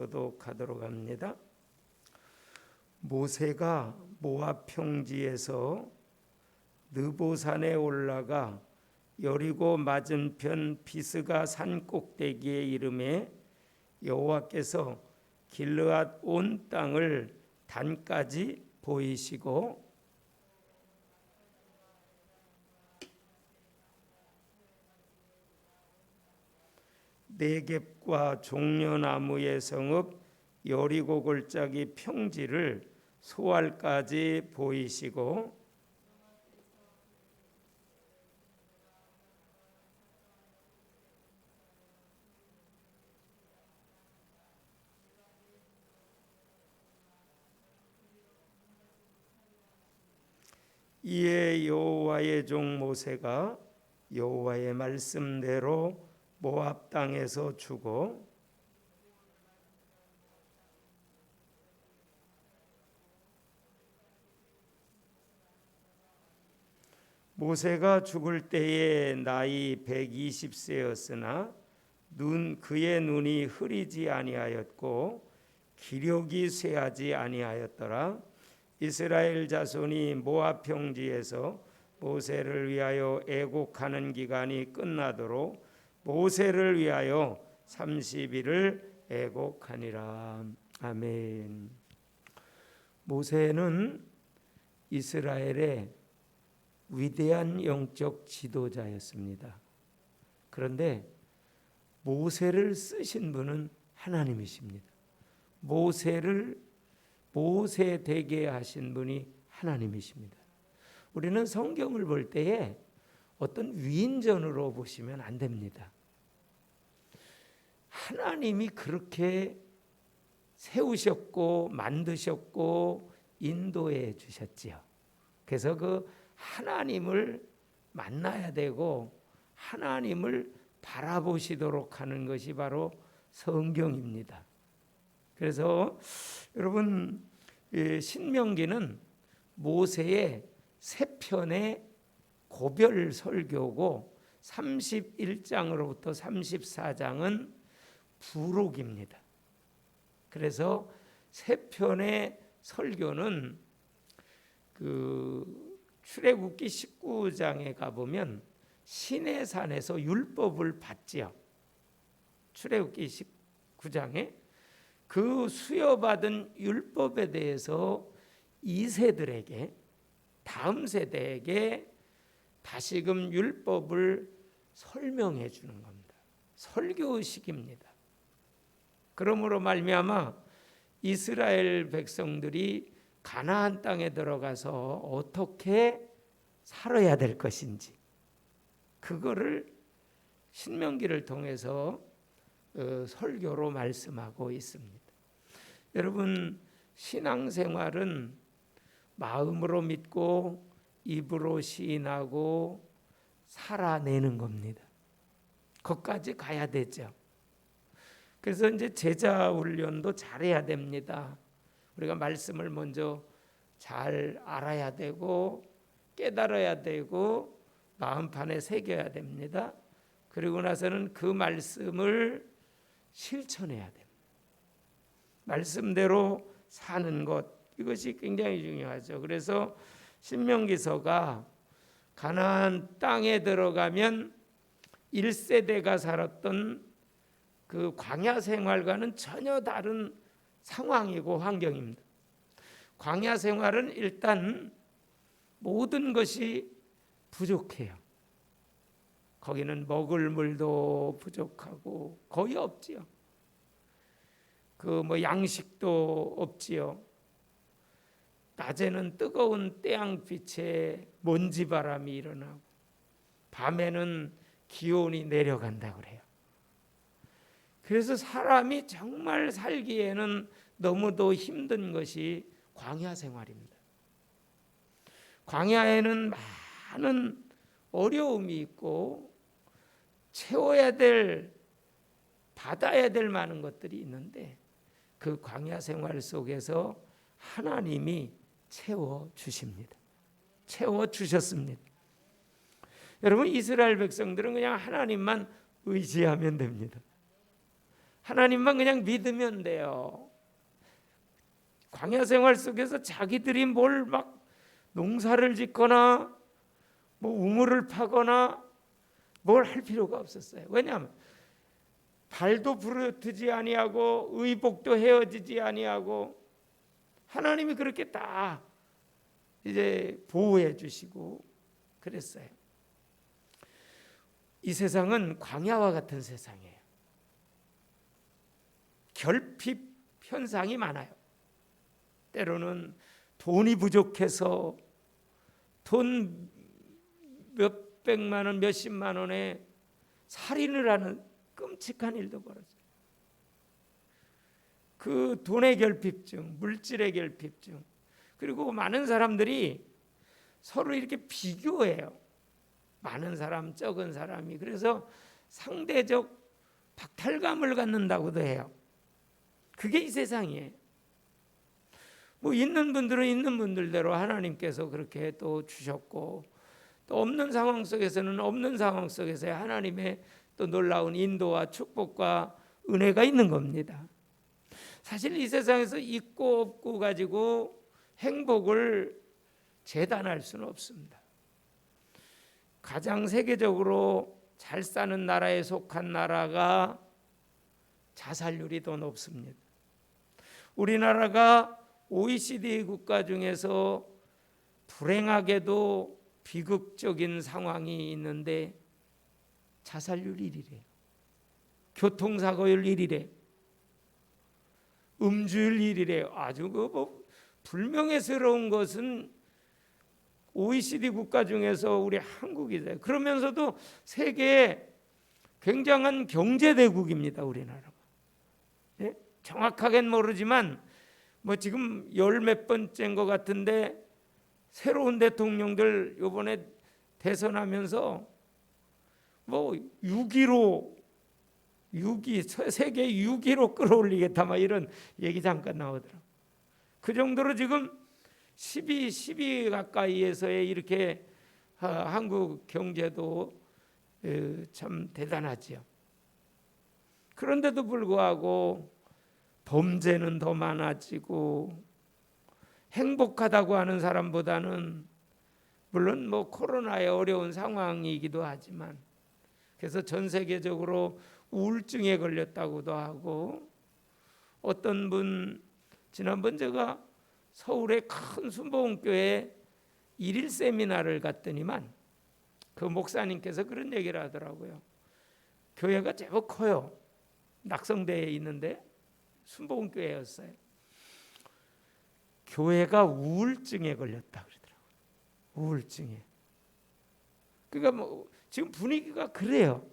교독하도록 합니다. 모세가 모압 평지에서 느보산에 올라가 여리고 맞은편 비스가 산 꼭대기에 이르매 여호와께서 길르앗 온 땅을 단까지 보이시고 네겝과 종려나무의 성읍 여리고 골짜기 평지를 소알까지 보이시고 이에 여호와의 종 모세가 여호와의 말씀대로 모압 땅에서 죽어 모세가 죽을 때에 나이 120세였으나 그의 눈이 흐리지 아니하였고 기력이 쇠하지 아니하였더라. 이스라엘 자손이 모압 평지에서 모세를 위하여 애곡하는 기간이 끝나도록 모세를 위하여 30일을 애곡하니라. 아멘. 모세는 이스라엘의 위대한 영적 지도자였습니다. 그런데 모세를 쓰신 분은 하나님이십니다. 모세를 모세 되게 하신 분이 하나님이십니다. 우리는 성경을 볼 때에 어떤 위인전으로 보시면 안 됩니다. 하나님이 그렇게 세우셨고 만드셨고 인도해 주셨지요. 그래서 그 하나님을 만나야 되고 하나님을 바라보시도록 하는 것이 바로 성경입니다. 그래서 여러분 신명기는 모세의 세 편의 고별 설교고 31장으로부터 34장은 부록입니다. 그래서 세 편의 설교는 출애굽기 19장에 가보면 시내산에서 율법을 받지요. 출애굽기 19장에 그 수여받은 율법에 대해서 2세들에게 다음 세대에게 다시금 율법을 설명해 주는 겁니다. 설교식입니다. 그러므로 말미암아 이스라엘 백성들이 가나안 땅에 들어가서 어떻게 살아야 될 것인지 그거를 신명기를 통해서 설교로 말씀하고 있습니다. 여러분 신앙생활은 마음으로 믿고 입으로 시인하고 살아내는 겁니다. 거기까지 가야 되죠. 그래서 이제 제자 훈련도 잘해야 됩니다. 우리가 말씀을 먼저 잘 알아야 되고 깨달아야 되고 마음판에 새겨야 됩니다. 그리고 나서는 그 말씀을 실천해야 됩니다. 말씀대로 사는 것 이것이 굉장히 중요하죠. 그래서 신명기서가 가나안 땅에 들어가면 1세대가 살았던 그 광야 생활과는 전혀 다른 상황이고 환경입니다. 광야 생활은 일단 모든 것이 부족해요. 거기는 먹을 물도 부족하고 거의 없지요. 양식도 없지요. 낮에는 뜨거운 태양빛에 먼지바람이 일어나고 밤에는 기온이 내려간다고 그래요. 그래서 사람이 정말 살기에는 너무도 힘든 것이 광야 생활입니다. 광야에는 많은 어려움이 있고 채워야 될, 받아야 될 많은 것들이 있는데 그 광야 생활 속에서 하나님이 채워주십니다. 채워주셨습니다. 여러분 이스라엘 백성들은 그냥 하나님만 의지하면 됩니다. 하나님만 그냥 믿으면 돼요. 광야 생활 속에서 자기들이 뭘 막 농사를 짓거나 뭐 우물을 파거나 뭘 할 필요가 없었어요. 왜냐하면 발도 부르트지 아니하고 의복도 헤어지지 아니하고 하나님이 그렇게 다 이제 보호해 주시고 그랬어요. 이 세상은 광야와 같은 세상이에요. 결핍 현상이 많아요. 때로는 돈이 부족해서 돈 몇백만 원, 몇십만 원에 살인을 하는 끔찍한 일도 벌어져요. 그 돈의 결핍증, 물질의 결핍증, 그리고 많은 사람들이 서로 이렇게 비교해요. 많은 사람, 적은 사람이. 그래서 상대적 박탈감을 갖는다고도 해요. 그게 이 세상이에요. 뭐 있는 분들은 있는 분들대로 하나님께서 그렇게 또 주셨고, 또 없는 상황 속에서는 없는 상황 속에서의 하나님의 또 놀라운 인도와 축복과 은혜가 있는 겁니다. 사실 이 세상에서 있고 없고 가지고 행복을 재단할 수는 없습니다. 가장 세계적으로 잘 사는 나라에 속한 나라가 자살률이 더 높습니다. 우리나라가 OECD 국가 중에서 불행하게도 비극적인 상황이 있는데 자살률 1위래요. 교통사고율 1위래요. 음주율 1위래요. 아주 뭐 불명예스러운 것은 OECD 국가 중에서 우리 한국이죠. 그러면서도 세계의 굉장한 경제대국입니다. 우리나라가. 예? 정확하게는 모르지만 뭐 지금 열 몇 번째인 것 같은데 새로운 대통령들 이번에 대선하면서 뭐 6위로 세계 6위로 끌어올리겠다 막 이런 얘기 잠깐 나오더라고요. 그 정도로 지금 10위 가까이에서의 이렇게 한국 경제도 참 대단하지요. 그런데도 불구하고 범죄는 더 많아지고 행복하다고 하는 사람보다는 물론 뭐 코로나의 어려운 상황이기도 하지만 그래서 전 세계적으로 우울증에 걸렸다고도 하고 어떤 분 지난번 제가 서울의 큰 순복음교회 1일 세미나를 갔더니만 그 목사님께서 그런 얘기를 하더라고요. 교회가 제법 커요. 낙성대에 있는데 순복음교회였어요. 교회가 우울증에 걸렸다 그러더라고요. 우울증에. 그러니까 뭐 지금 분위기가 그래요.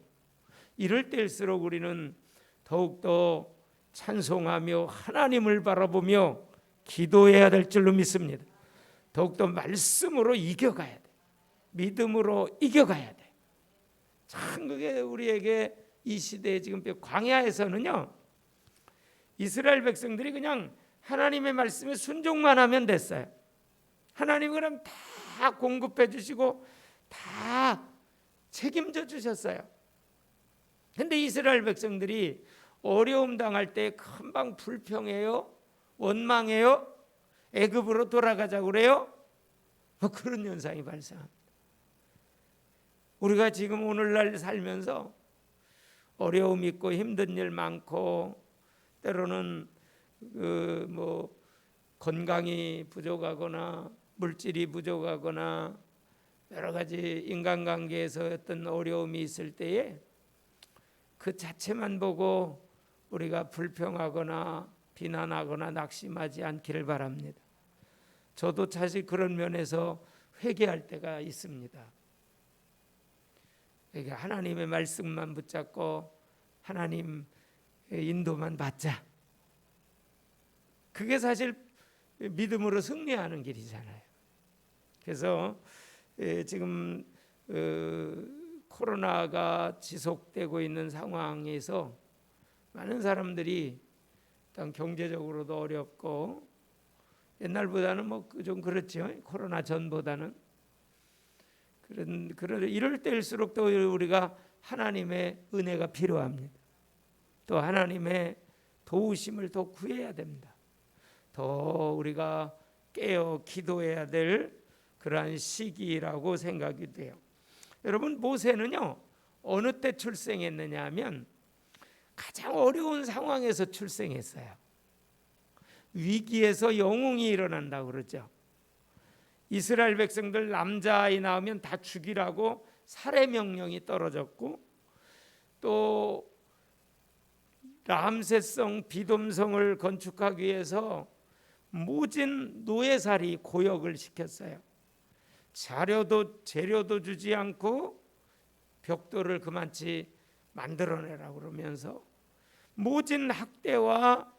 이럴 때일수록 우리는 더욱더 찬송하며 하나님을 바라보며 기도해야 될 줄로 믿습니다. 더욱더 말씀으로 이겨가야 돼. 믿음으로 이겨가야 돼. 참 그게 우리에게 이 시대에 지금 광야에서는요. 이스라엘 백성들이 그냥 하나님의 말씀에 순종만 하면 됐어요. 하나님이 그럼 다 공급해 주시고 다 책임져 주셨어요. 근데 이스라엘 백성들이 어려움 당할 때 금방 불평해요. 원망해요. 애굽으로 돌아가자고 그래요. 뭐 그런 현상이 발생합니다. 우리가 지금 오늘날 살면서 어려움 있고 힘든 일 많고 때로는 뭐 건강이 부족하거나 물질이 부족하거나 여러 가지 인간관계에서 어떤 어려움이 있을 때에 그 자체만 보고 우리가 불평하거나 비난하거나 낙심하지 않기를 바랍니다. 저도 사실 그런 면에서 회개할 때가 있습니다. 그러니까 하나님의 말씀만 붙잡고 하나님 인도만 받자. 그게 사실 믿음으로 승리하는 길이잖아요. 그래서 지금 코로나가 지속되고 있는 상황에서 많은 사람들이 일단 경제적으로도 어렵고 옛날보다는 뭐 좀 그렇죠. 코로나 전보다는 그런 이럴 때일수록 또 우리가 하나님의 은혜가 필요합니다. 또 하나님의 도우심을 더 구해야 됩니다. 더 우리가 깨어 기도해야 될 그러한 시기라고 생각이 돼요. 여러분, 모세는요 어느 때 출생했느냐 하면 가장 어려운 상황에서 출생했어요. 위기에서 영웅이 일어난다고 그러죠. 이스라엘 백성들 남자아이 낳으면 다 죽이라고 살해 명령이 떨어졌고, 또 람세성 비돔성을 건축하기 위해서 모진 노예살이 고역을 시켰어요. 재료도 주지 않고 벽돌을 그만치 만들어내라고 그러면서 모진 학대와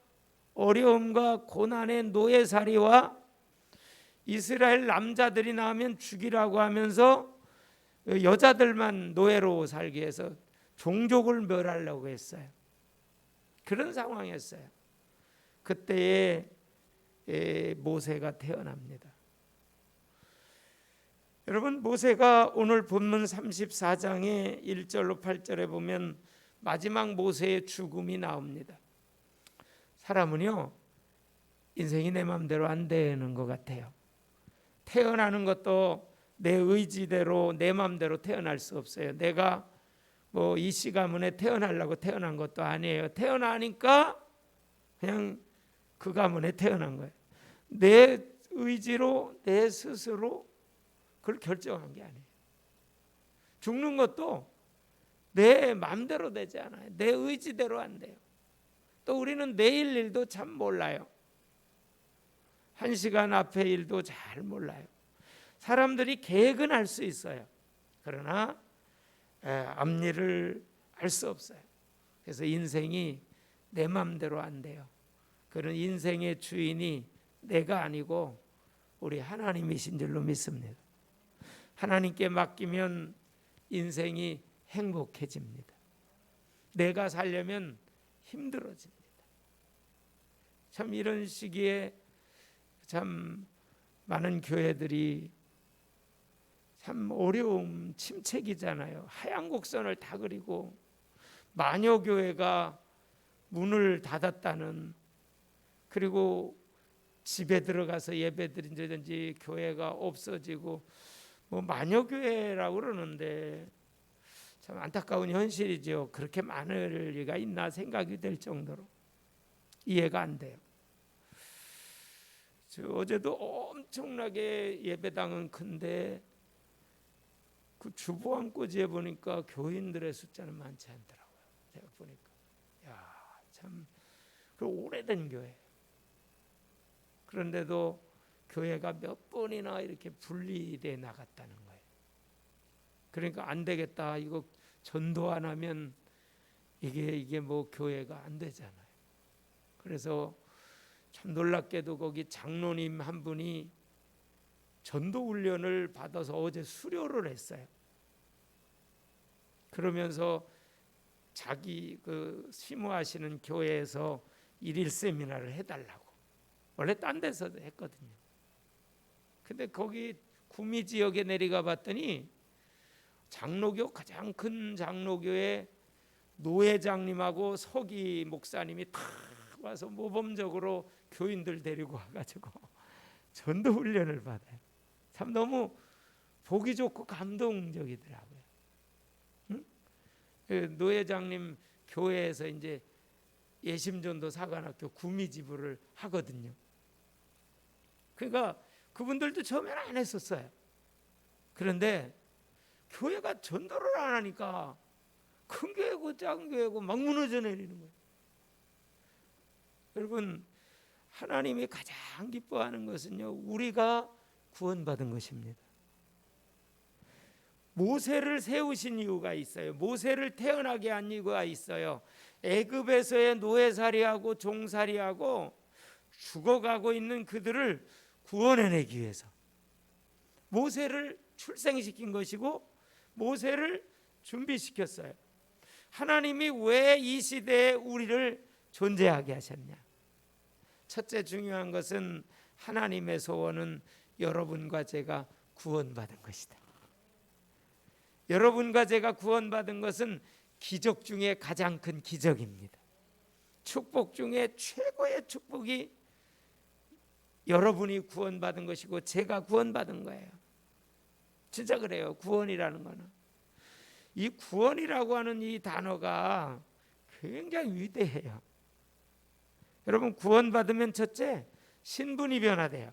어려움과 고난의 노예살이와 이스라엘 남자들이 나오면 죽이라고 하면서 여자들만 노예로 살게 해서 종족을 멸하려고 했어요. 그런 상황이었어요. 그때에 모세가 태어납니다. 여러분, 모세가 오늘 본문 34장의 1절로 8절에 보면 마지막 모세의 죽음이 나옵니다. 사람은요 인생이 내 마음대로 안 되는 것 같아요. 태어나는 것도 내 의지대로 내 마음대로 태어날 수 없어요. 내가 뭐 이 씨 가문에 태어나려고 태어난 것도 아니에요. 태어나니까 그냥 그 가문에 태어난 거예요. 내 의지로 내 스스로 그걸 결정한 게 아니에요. 죽는 것도 내 마음대로 되지 않아요. 내 의지대로 안 돼요. 또 우리는 내일 일도 참 몰라요. 1시간 앞의 일도 잘 몰라요. 사람들이 계획은 할 수 있어요. 그러나 앞일을 알 수 없어요. 그래서 인생이 내 마음대로 안 돼요. 그런 인생의 주인이 내가 아니고 우리 하나님이신 줄로 믿습니다. 하나님께 맡기면 인생이 행복해집니다. 내가 살려면 힘들어집니다. 참 이런 시기에 참 많은 교회들이 참 어려움, 침체기잖아요. 하얀 곡선을 다 그리고 마녀 교회가 문을 닫았다는, 그리고 집에 들어가서 예배드린다든지 교회가 없어지고 뭐 마녀 교회라고 그러는데 참 안타까운 현실이죠. 그렇게 많을 리가 있나 생각이 될 정도로 이해가 안 돼요. 어제도 엄청나게 예배당은 큰데 그 주보암고지에 보니까 교인들의 숫자는 많지 않더라고요. 제가 보니까 참 그 오래된 교회. 그런데도 교회가 몇 번이나 이렇게 분리돼 나갔다는 거예요. 그러니까 안 되겠다. 이거 전도 안 하면 이게 뭐 교회가 안 되잖아요. 그래서 참 놀랍게도 거기 장로님 한 분이 전도 훈련을 받아서 어제 수료를 했어요. 그러면서 자기 그 심호하시는 교회에서 일일 세미나를 해달라고 원래 딴 데서 했거든요. 근데 거기 구미 지역에 내려가 봤더니 장로교, 가장 큰 장로교의 노회장님하고 서기 목사님이 다 와서 모범적으로 교인들 데리고 와가지고 전도 훈련을 받아요. 참 너무 보기 좋고 감동적이더라고요. 응? 노회장님 교회에서 이제 예심전도 사관학교 구미지부를 하거든요. 그러니까 그분들도 처음에는 안 했었어요. 그런데 교회가 전도를 안 하니까 큰 교회고 작은 교회고 막 무너져 내리는 거예요. 여러분, 하나님이 가장 기뻐하는 것은요, 우리가 구원받은 것입니다. 모세를 세우신 이유가 있어요. 모세를 태어나게 한 이유가 있어요. 애굽에서의 노예살이하고 종살이하고 죽어가고 있는 그들을 구원해내기 위해서 모세를 출생시킨 것이고 모세를 준비시켰어요. 하나님이 왜 이 시대에 우리를 존재하게 하셨냐? 첫째 중요한 것은 하나님의 소원은 여러분과 제가 구원받은 것이다. 여러분과 제가 구원받은 것은 기적 중에 가장 큰 기적입니다. 축복 중에 최고의 축복이 여러분이 구원받은 것이고 제가 구원받은 거예요. 진짜 그래요. 구원이라는 거는. 이 구원이라고 하는 이 단어가 굉장히 위대해요. 여러분, 구원받으면 첫째, 신분이 변화돼요.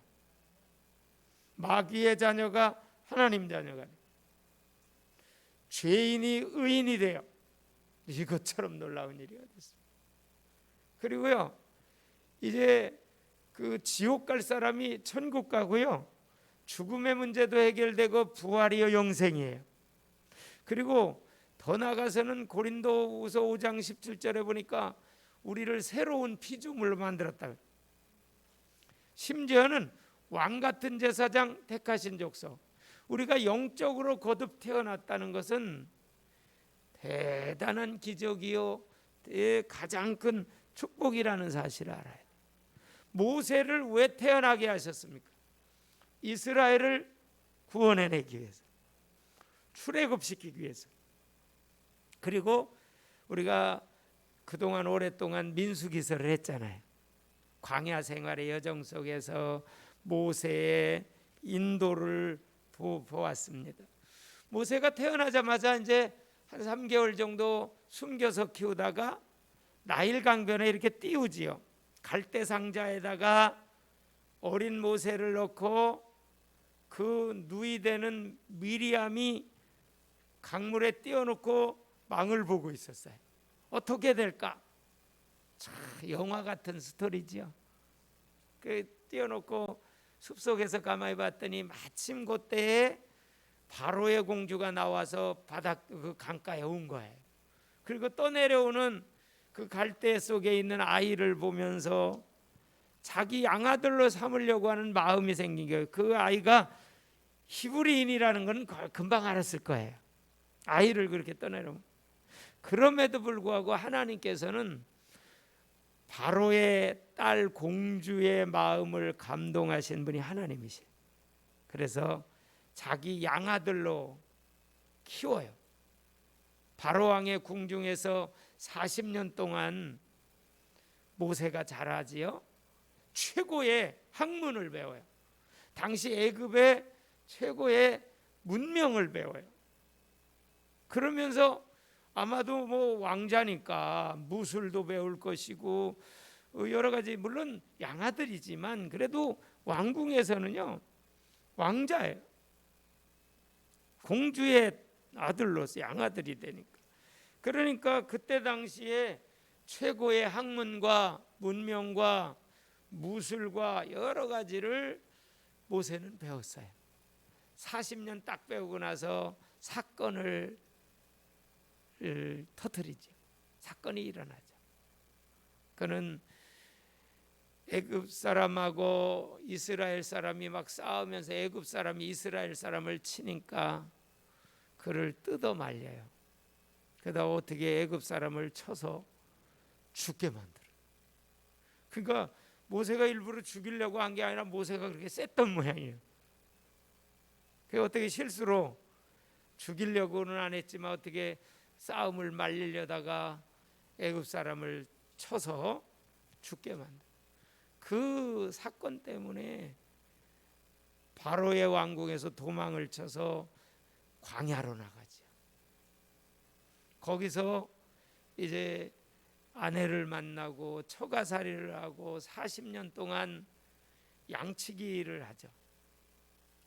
마귀의 자녀가 하나님 자녀가 돼요. 죄인이 의인이 돼요. 이것처럼 놀라운 일이 어디 있습니까? 그리고요, 이제 그 지옥 갈 사람이 천국 가고요, 죽음의 문제도 해결되고 부활이요 영생이에요. 그리고 더 나아가서는 고린도후서 5장 17절에 보니까 우리를 새로운 피조물로 만들었다. 심지어는 왕 같은 제사장 택하신 족속, 우리가 영적으로 거듭 태어났다는 것은 대단한 기적이요 가장 큰 축복이라는 사실을 알아야 돼요. 모세를 왜 태어나게 하셨습니까? 이스라엘을 구원해내기 위해서, 출애굽시키기 위해서. 그리고 우리가 그동안 오랫동안 민수기설을 했잖아요. 광야 생활의 여정 속에서 모세의 인도를 보았습니다. 모세가 태어나자마자 이제 한 3개월 정도 숨겨서 키우다가 나일 강변에 이렇게 띄우지요. 갈대 상자에다가 어린 모세를 넣고 그 누이되는 미리암이 강물에 띄워놓고 망을 보고 있었어요. 어떻게 될까? 참 영화 같은 스토리지요. 그 띄워놓고 숲속에서 가만히 봤더니 마침 그때에 바로의 공주가 나와서 바닥 그 강가에 온 거예요. 그리고 떠내려오는 그 갈대 속에 있는 아이를 보면서 자기 양아들로 삼으려고 하는 마음이 생긴 거예요. 그 아이가 히브리인이라는 건 금방 알았을 거예요. 아이를 그렇게 떠내려오면. 그럼에도 불구하고 하나님께서는 바로의 딸 공주의 마음을 감동하신 분이 하나님이세요. 그래서 자기 양아들로 키워요. 바로 왕의 궁중에서 40년 동안 모세가 자라지요. 최고의 학문을 배워요. 당시 애굽의 최고의 문명을 배워요. 그러면서 아마도 뭐 왕자니까 무술도 배울 것이고 여러 가지, 물론 양아들이지만 그래도 왕궁에서는요 왕자예요. 공주의 아들로서 양아들이 되니까. 그러니까 그때 당시에 최고의 학문과 문명과 무술과 여러 가지를 모세는 배웠어요. 40년 딱 배우고 나서 사건을 터뜨리죠. 사건이 일어나죠. 그는 애굽 사람하고 이스라엘 사람이 막 싸우면서 애굽 사람이 이스라엘 사람을 치니까 그를 뜯어 말려요. 그러다 어떻게 애굽 사람을 쳐서 죽게 만들어요. 그러니까 모세가 일부러 죽이려고 한 게 아니라 모세가 그렇게 셌던 모양이에요. 그 어떻게 실수로 죽이려고는 안 했지만 어떻게 싸움을 말리려다가 애굽 사람을 쳐서 죽게 만들어요. 그 사건 때문에 바로의 왕궁에서 도망을 쳐서 광야로 나가죠. 거기서 이제 아내를 만나고 처가살이를 하고 40년 동안 양치기를 하죠.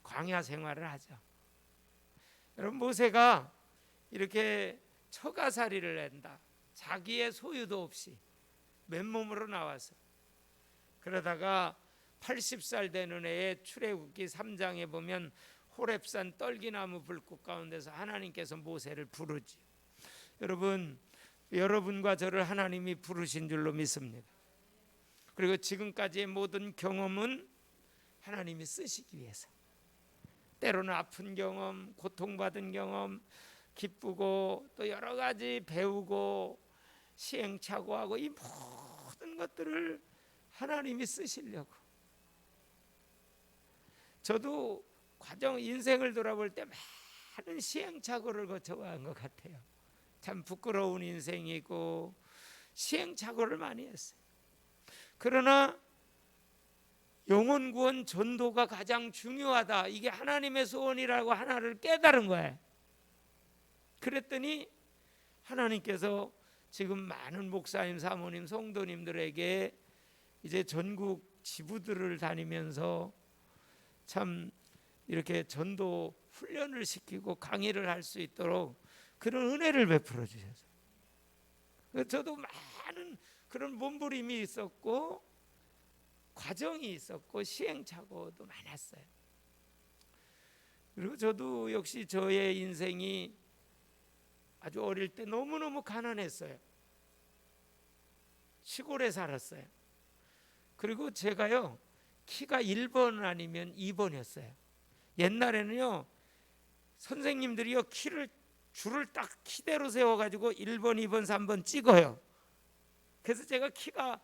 광야 생활을 하죠. 여러분, 모세가 이렇게 처가살이를 한다. 자기의 소유도 없이 맨몸으로 나와서 그러다가 80살 되는 해에 출애굽기 3장에 보면 호렙산 떨기나무 불꽃 가운데서 하나님께서 모세를 부르지. 여러분, 여러분과 저를 하나님이 부르신 줄로 믿습니다. 그리고 지금까지의 모든 경험은 하나님이 쓰시기 위해서. 때로는 아픈 경험, 고통받은 경험, 기쁘고 또 여러 가지 배우고 시행착오하고 이 모든 것들을 하나님이 쓰시려고. 저도 인생을 돌아볼 때 많은 시행착오를 거쳐간 것 같아요. 참 부끄러운 인생이고 시행착오를 많이 했어요. 그러나 영혼 구원 전도가 가장 중요하다, 이게 하나님의 소원이라고 하나를 깨달은 거예요. 그랬더니 하나님께서 지금 많은 목사님, 사모님, 성도님들에게 이제 전국 지부들을 다니면서 참 이렇게 전도 훈련을 시키고 강의를 할 수 있도록 그런 은혜를 베풀어 주셨어요. 저도 많은 그런 몸부림이 있었고 과정이 있었고 시행착오도 많았어요. 그리고 저도 역시 저의 인생이 아주 어릴 때 너무너무 가난했어요. 시골에 살았어요. 그리고 제가요, 키가 1번 아니면 2번이었어요. 옛날에는요, 선생님들이요, 줄을 딱 키대로 세워가지고 1번, 2번, 3번 찍어요. 그래서 제가 키가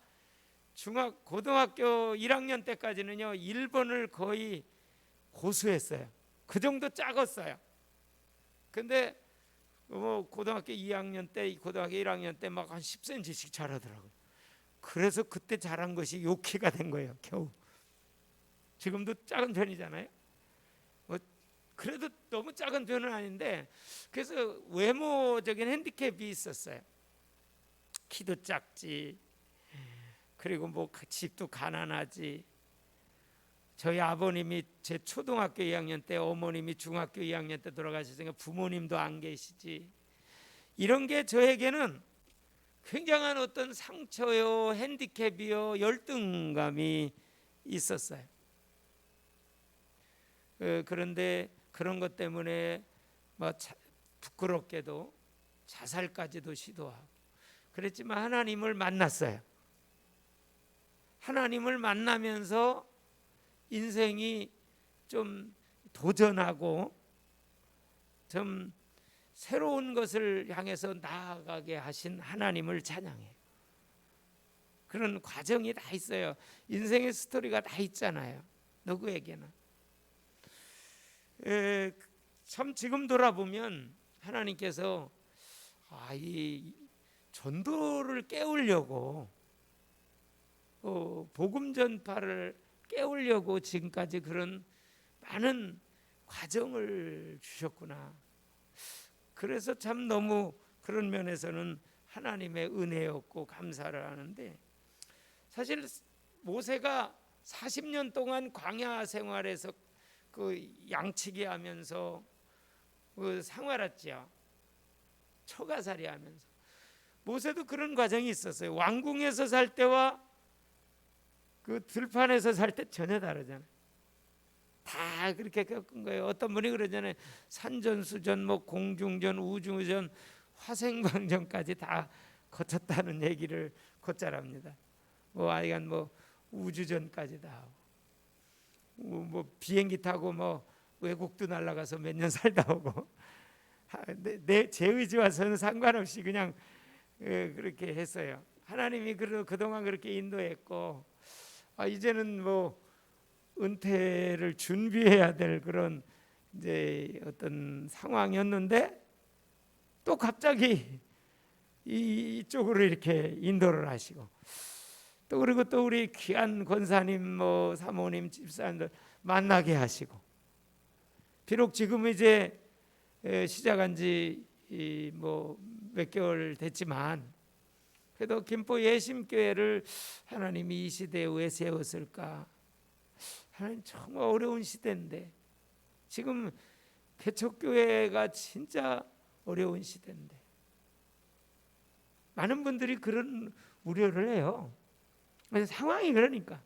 고등학교 1학년 때까지는요, 1번을 거의 고수했어요. 그 정도 작았어요. 근데 고등학교 2학년 때, 고등학교 1학년 때 막 한 10cm씩 자라더라고요. 그래서 그때 자란 것이 요 키가 된 거예요, 겨우. 지금도 작은 편이잖아요. 그래도 너무 작은 편은 아닌데, 그래서 외모적인 핸디캡이 있었어요. 키도 작지, 그리고 뭐 집도 가난하지. 저희 아버님이 제 초등학교 2학년 때, 어머님이 중학교 2학년 때 돌아가셨으니까 부모님도 안 계시지. 이런 게 저에게는 굉장한 어떤 상처요, 핸디캡이요, 열등감이 있었어요. 그런데 그런 것 때문에 뭐 부끄럽게도 자살까지도 시도하고 그랬지만 하나님을 만났어요. 하나님을 만나면서 인생이 좀 도전하고 좀 새로운 것을 향해서 나아가게 하신 하나님을 찬양해요. 그런 과정이 다 있어요. 인생의 스토리가 다 있잖아요, 누구에게나. 참 지금 돌아보면 하나님께서 이 전도를 깨우려고, 복음 전파를 깨우려고 지금까지 그런 많은 과정을 주셨구나. 그래서 참 너무 그런 면에서는 하나님의 은혜였고 감사를 하는데, 사실 모세가 40년 동안 광야 생활에서 그 양치기 하면서 그 생활했죠. 처가살이 하면서. 모세도 그런 과정이 있었어요. 왕궁에서 살 때와 그 들판에서 살 때 전혀 다르잖아요. 다 그렇게 겪은 거예요. 어떤 분이 그러잖아요. 산전수전, 뭐 공중전, 우주전, 화생방전까지 다 거쳤다는 얘기를 곧잘 합니다. 아이간 우주전까지 다 하고, 비행기 타고 외국도 날아가서 몇 년 살다 오고, 제 의지와서는 상관없이 그냥 그렇게 했어요. 하나님이 그동안 그렇게 인도했고, 이제는 은퇴를 준비해야 될 그런 이제 어떤 상황이었는데, 또 갑자기 이쪽으로 이렇게 인도를 하시고, 또 그리고 또 우리 귀한 권사님, 사모님, 집사님들 만나게 하시고, 비록 지금 이제 시작한 지 몇 개월 됐지만, 그래도 김포 예심교회를 하나님이 이 시대에 왜 세웠을까? 하나님 정말 어려운 시대인데, 지금 개척교회가 진짜 어려운 시대인데 많은 분들이 그런 우려를 해요. 상황이 그러니까.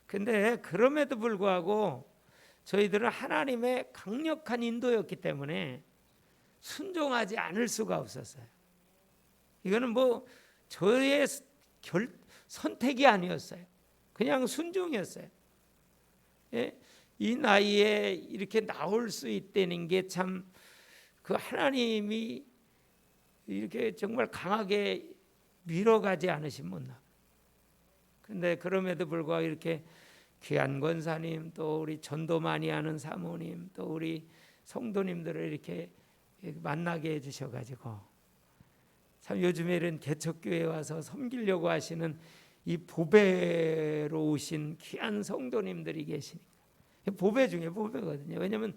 근데 그럼에도 불구하고 저희들은 하나님의 강력한 인도였기 때문에 순종하지 않을 수가 없었어요. 이거는 저의 선택이 아니었어요. 그냥 순종이었어요. 예? 이 나이에 이렇게 나올 수 있다는 게 참 그 하나님이 이렇게 정말 강하게 밀어가지 않으시면. 근데 그럼에도 불구하고 이렇게 귀한 권사님, 또 우리 전도 많이 하는 사모님, 또 우리 성도님들을 이렇게 만나게 해주셔가지고 참 요즘에 이런 개척교회 와서 섬기려고 하시는 이 보배로우신 귀한 성도님들이 계시니까 보배 중에 보배거든요. 왜냐하면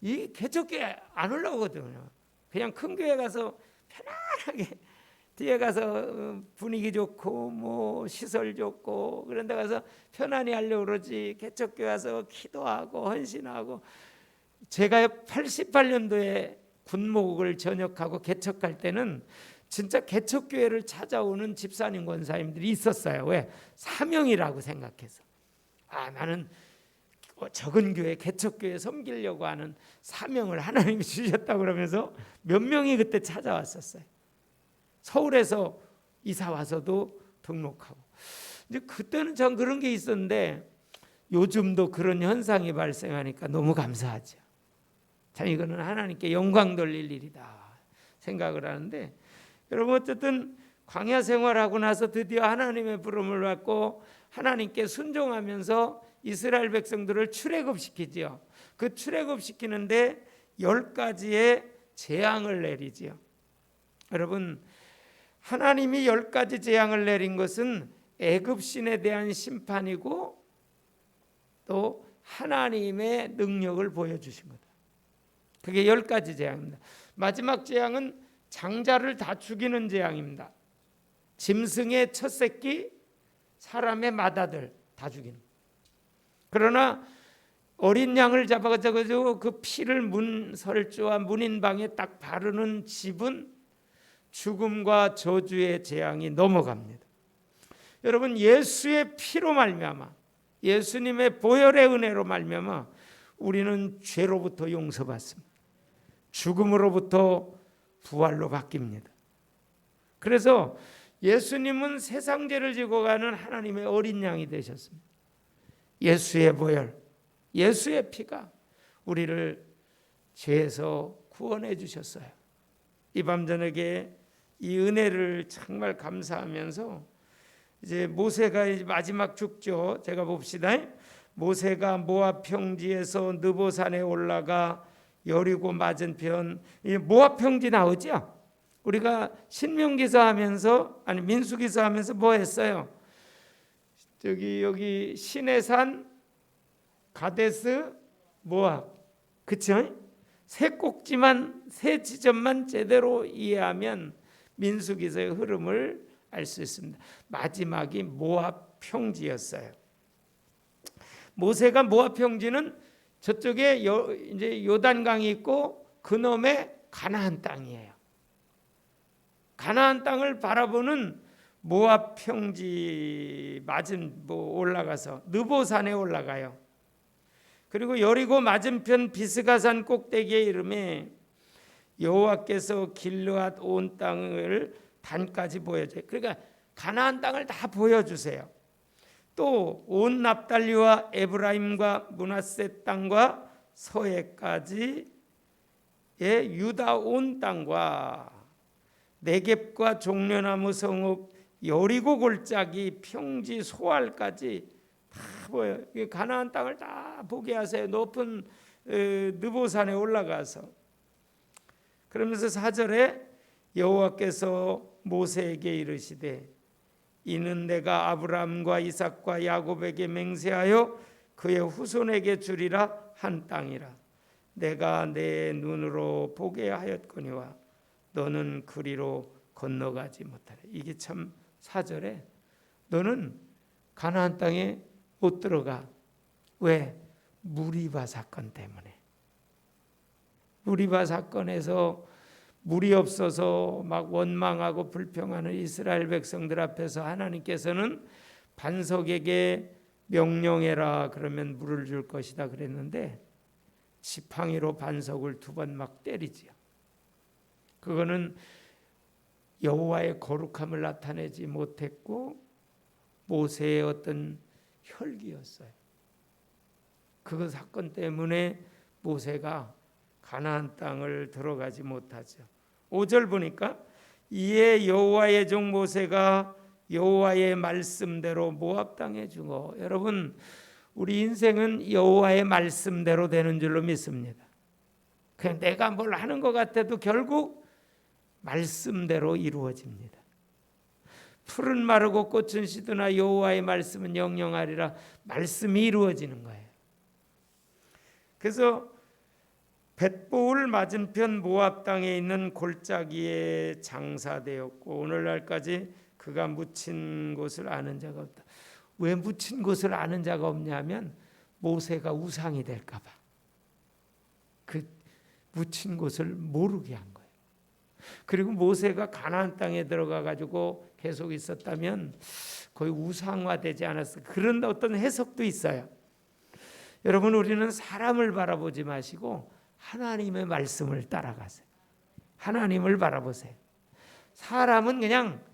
이 개척교회 안 올라오거든요. 그냥 큰 교회 가서 편안하게 뒤에 가서 분위기 좋고 뭐 시설 좋고 그런 데 가서 편안히 하려고 그러지, 개척교회 와서 기도하고 헌신하고. 제가 88년도에 군목을 전역하고 개척할 때는 진짜 개척교회를 찾아오는 집사님 권사님들이 있었어요. 왜? 사명이라고 생각해서. 나는 적은 교회 개척교회 섬기려고 하는 사명을 하나님이 주셨다고 그러면서 몇 명이 그때 찾아왔었어요. 서울에서 이사 와서도 등록하고. 이제 그때는 전 그런 게 있었는데 요즘도 그런 현상이 발생하니까 너무 감사하죠. 참 이거는 하나님께 영광 돌릴 일이다 생각을 하는데, 여러분 어쨌든 광야 생활하고 나서 드디어 하나님의 부름을 받고 하나님께 순종하면서 이스라엘 백성들을 출애굽시키지요. 그 출애굽시키는데 10가지의 재앙을 내리지요. 여러분, 하나님이 10가지 재앙을 내린 것은 애굽 신에 대한 심판이고 또 하나님의 능력을 보여주신 거다. 그게 10가지 재앙입니다. 마지막 재앙은 장자를 다 죽이는 재앙입니다. 짐승의 첫 새끼, 사람의 맏아들 다 죽이는. 그러나 어린 양을 잡아가지고 그 피를 문설주와 문인방에 딱 바르는 집은 죽음과 저주의 재앙이 넘어갑니다. 여러분, 예수의 피로 말미암아, 예수님의 보혈의 은혜로 말미암아 우리는 죄로부터 용서받습니다. 죽음으로부터 부활로 바뀝니다. 그래서 예수님은 세상 죄를 지고 가는 하나님의 어린 양이 되셨습니다. 예수의 보혈, 예수의 피가 우리를 죄에서 구원해 주셨어요. 이 밤 저녁에 이 은혜를 정말 감사하면서 이제 모세가 이제 마지막 죽죠. 제가 봅시다. 모세가 모압 평지에서 느보산에 올라가 여리고 맞은편, 모압 평지 나오죠. 우리가 신명기사 하면서 아니 민수기사 하면서 뭐 했어요? 여기 시내산, 가데스, 모압, 그쵸? 세 꼭지만, 세 지점만 제대로 이해하면 민수기사의 흐름을 알 수 있습니다. 마지막이 모압 평지였어요. 모세가 모압 평지는 저쪽에 이제 요단강이 있고 그놈의 가나안 땅이에요. 가나안 땅을 바라보는 모압 평지 맞은 올라가서 느보산에 올라가요. 그리고 여리고 맞은편 비스가산 꼭대기에 이름에 여호와께서 길르앗 온 땅을 단까지 보여줘요. 그러니까 가나안 땅을 다 보여주세요. 또 온 납달리와 에브라임과 므낫세 땅과 서해까지의 유다 온 땅과 네겝과 종려나무 성읍 여리고 골짜기 평지 소알까지 다 보여요. 가나안 땅을 다 보게 하세요. 높은 느보산에 올라가서. 그러면서 4절에 여호와께서 모세에게 이르시되 이는 내가 아브라함과 이삭과 야곱에게 맹세하여 그의 후손에게 주리라 한 땅이라. 내가 내 눈으로 보게 하였거니와 너는 그리로 건너가지 못하리. 이게 참 4절에 너는 가나안 땅에 못 들어가. 왜? 무리바 사건 때문에. 무리바 사건에서 물이 없어서 막 원망하고 불평하는 이스라엘 백성들 앞에서 하나님께서는 반석에게 명령해라 그러면 물을 줄 것이다 그랬는데 지팡이로 반석을 2번 막 때리지요. 그거는 여호와의 거룩함을 나타내지 못했고 모세의 어떤 혈기였어요. 그 사건 때문에 모세가 가나안 땅을 들어가지 못하죠. 5절 보니까 이에 여호와의 종 모세가 여호와의 말씀대로 모압 땅에 죽어. 여러분, 우리 인생은 여호와의 말씀대로 되는 줄로 믿습니다. 그냥 내가 뭘 하는 것 같아도 결국 말씀대로 이루어집니다. 풀은 마르고 꽃은 시드나 여호와의 말씀은 영영하리라. 말씀이 이루어지는 거예요. 그래서 벳보울 맞은편 모압 땅에 있는 골짜기에 장사되었고 오늘날까지 그가 묻힌 곳을 아는 자가 없다. 왜 묻힌 곳을 아는 자가 없냐면 모세가 우상이 될까 봐. 그 묻힌 곳을 모르게 한 거예요. 그리고 모세가 가나안 땅에 들어가 가지고 계속 있었다면 거의 우상화되지 않았을까. 그런 어떤 해석도 있어요. 여러분, 우리는 사람을 바라보지 마시고 하나님의 말씀을 따라가세요. 하나님을 바라보세요. 사람은 그냥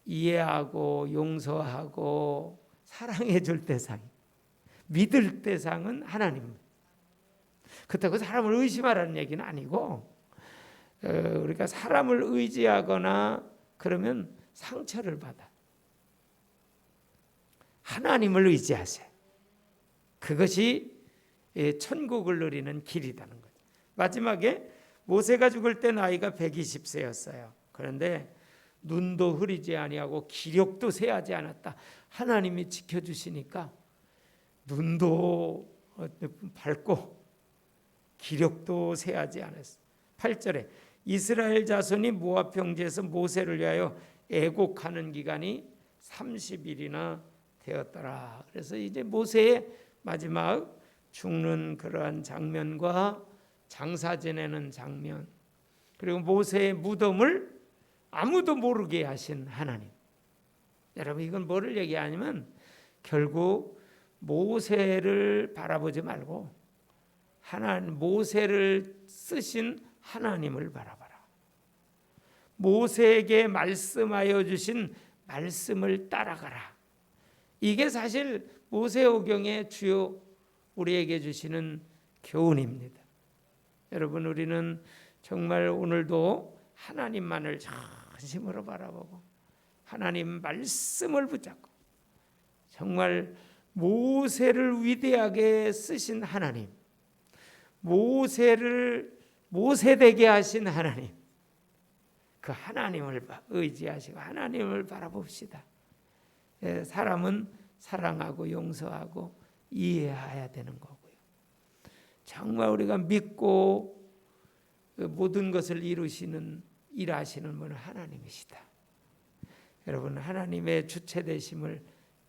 이해하고 용서하고 사랑해 줄 대상, 믿을 대상은 하나님. 그렇다고 사람을 의심하라는 얘기는 아니고, 우리가 사람을 의지하거나 그러면 상처를 받아. 하나님을 의지하세요. 그것이 천국을 누리는 길이라는 거죠. 마지막에 모세가 죽을 때 나이가 120세였어요. 그런데 눈도 흐리지 아니하고 기력도 쇠하지 않았다. 하나님이 지켜주시니까 눈도 밝고 기력도 쇠하지 않았어요. 8절에 이스라엘 자손이 모압 평지에서 모세를 위하여 애곡하는 기간이 30일이나 되었더라. 그래서 이제 모세의 마지막 죽는 그러한 장면과 장사 지내는 장면, 그리고 모세의 무덤을 아무도 모르게 하신 하나님. 여러분, 이건 뭐를 얘기하냐면 결국 모세를 바라보지 말고 하나님, 모세를 쓰신 하나님을 바라봐라. 모세에게 말씀하여 주신 말씀을 따라가라. 이게 사실 모세오경의 주요 우리에게 주시는 교훈입니다. 여러분, 우리는 정말 오늘도 하나님만을 전심으로 바라보고 하나님 말씀을 붙잡고 정말 모세를 위대하게 쓰신 하나님, 모세를 모세되게 하신 하나님, 그 하나님을 의지하시고 하나님을 바라봅시다. 사람은 사랑하고 용서하고 이해해야 되는 거고요. 정말 우리가 믿고 모든 것을 이루시는 일하시는 분은 하나님이시다. 여러분, 하나님의 주체 되심을,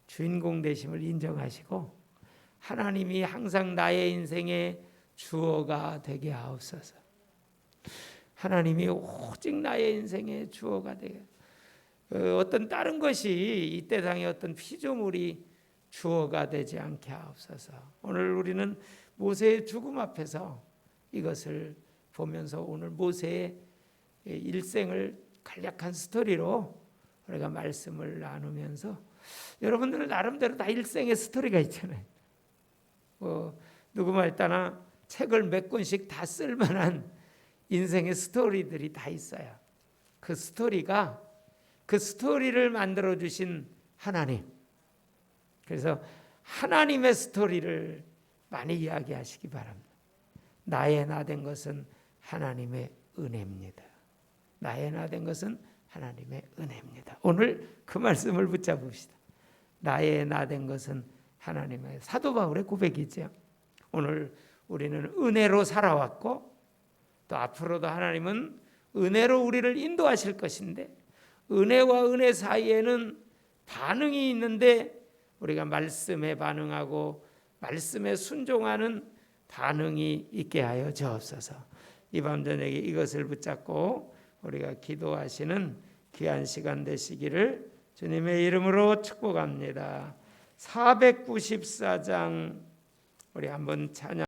주인공 되심을 인정하시고 하나님이 항상 나의 인생의 주어가 되게 하옵소서. 하나님이 오직 나의 인생의 주어가 되게, 어떤 다른 것이 이 세상의 어떤 피조물이 주어가 되지 않게 하옵소서. 오늘 우리는 모세의 죽음 앞에서 이것을 보면서 오늘 모세의 일생을 간략한 스토리로 우리가 말씀을 나누면서, 여러분들은 나름대로 다 일생의 스토리가 있잖아요. 누구 말 따나 책을 몇 권씩 다 쓸만한 인생의 스토리들이 다 있어요. 그 스토리가, 그 스토리를 만들어 주신 하나님. 그래서 하나님의 스토리를 많이 이야기하시기 바랍니다. 나의 나 된 것은 하나님의 은혜입니다. 나의 나 된 것은 하나님의 은혜입니다. 오늘 그 말씀을 붙잡읍시다. 나의 나 된 것은 하나님의, 사도 바울의 고백이죠. 오늘 우리는 은혜로 살아왔고 또 앞으로도 하나님은 은혜로 우리를 인도하실 것인데, 은혜와 은혜 사이에는 반응이 있는데 우리가 말씀에 반응하고 말씀에 순종하는 반응이 있게 하여 주옵소서. 이 밤 저녁에 이것을 붙잡고 우리가 기도하시는 귀한 시간 되시기를 주님의 이름으로 축복합니다. 494장 우리 한번 찬양.